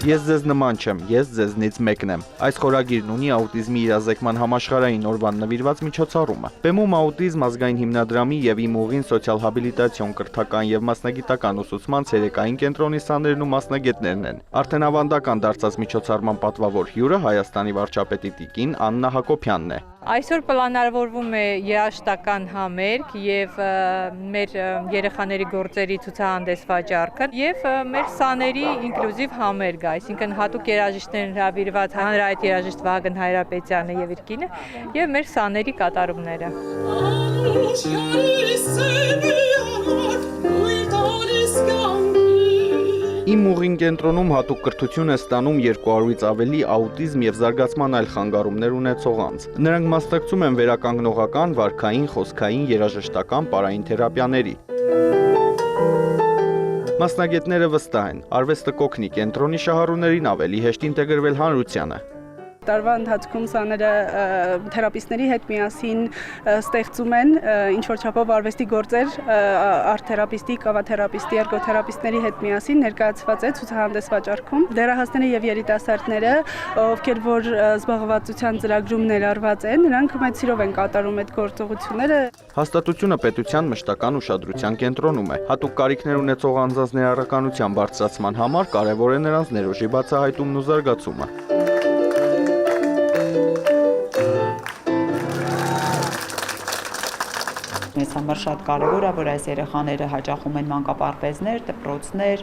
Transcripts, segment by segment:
Ես ձեզ նման չեմ, ես ձեզնից մեկն եմ։ Այս խորագիրն ունի աուտիզմի իրազեկման համաշխարհային օրվան նվիրված միջոցառումը։ Բեմում աուտիզմ ազգային հիմնադրամի եւ Իմ ուղին սոցիալ-հաբիլիտացիոն կրթական եւ մասնագիտական ուսուցման ցերեկային կենտրոնի սաներն ու մասնագետներն են։ Արդեն ավանդական դարձած միջոցառման պատվավոր հյուրը Հայաստանի վարչապետի տիկին Աննա Հակոբյանն է։ Այսօր պլանավորվում է երաժշտական համերգ եւ մեր երեխաների գործերի ցուցահանդես վաճառքը եւ մեր սաների ինկլյուզիվ համերգ, այսինքն հատուկ երաժիշտներն հրավիրված հանրահայտ երաժիշտ Վահագն Հայրապետյանը եւ իր կինը եւ մեր սաների կատարումները։ Իմ ուղին կենտրոնում հատուկ կրթություն է ստանում 200-ից ավելի աուտիզմ եւ զարգացման այլ խանգարումներ ունեցող անձ։ Նրանք մասնակցում են վերականգնողական, վարքային, խոսքային, երաժշտական, պարային թերապիաների։ Մասնագետները վստահ են, արվեստը կօգնի կենտրոնի շահառուներին ավելի հեշտ ինտեգրվել հանրությանը։ Տարվա ընթացքում սաները թերապիստների հետ միասին ստեղծում են ինչ-որ չափով արվեստի գործեր արտ-թերապիստի, կավաթերապիստի, էրգոթերապիստների հետ միասին ներկայացված է ցուցահանդես վաճառքում։ Դերահասները եւ երիտասարդները, ովքեր որ զբաղվածության ծրագրում ներառված են, նրանք մեծ սիրով են կատարում այդ գործողությունները։ Հաստատությունը պետության մշտական ուշադրության կենտրոնում է։ Հատուկ կարիքներ ունեցող անձանց ներառականության բարձրացման համար կարևոր է նրանց ներուժի բացահայտումն ու զարգացումը։ Մեզ համար շատ կարևոր է, որ այս երեխաները հաճախում են մանկապարտեզներ, դպրոցներ,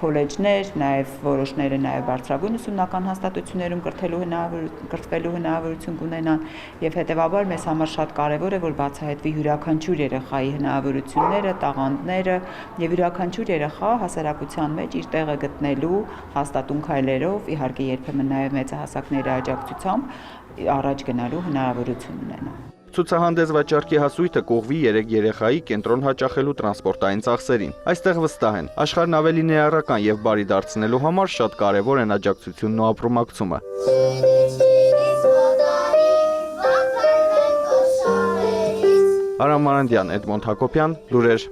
քոլեջներ, նաև որոշները նաև բարձրագույն ուսումնական հաստատություններում կրթվելու հնարավորություն կունենան եւ հետեւաբար մեզ համար շատ կարևոր է, որ բացահայտվի յուրաքանչյուր երեխայի հնարավորությունները, տաղանդները եւ յուրաքանչյուր երեխա հասարակության մեջ իր տեղը գտնելու հաստատուն քայլերով, իհարկե երբեմն նաև մեծահասակների աջակցությամբ առաջ գնալու հնարավորություն ունենա։ Ցուցահանդես վաճառքի հասույթը կողվի 3 երեխայի կենտրոն հաճախելու տրանսպորտային ծախսերին։ Այստեղ վստահ են, աշխարհն ավելի ներառական եւ բարի դարձնելու համար շատ կարեւոր են աջակցությունն ու ապրումակցումը։ Արամ Մարանդյան, Էդմոնդ Հակոբյան, լուրեր։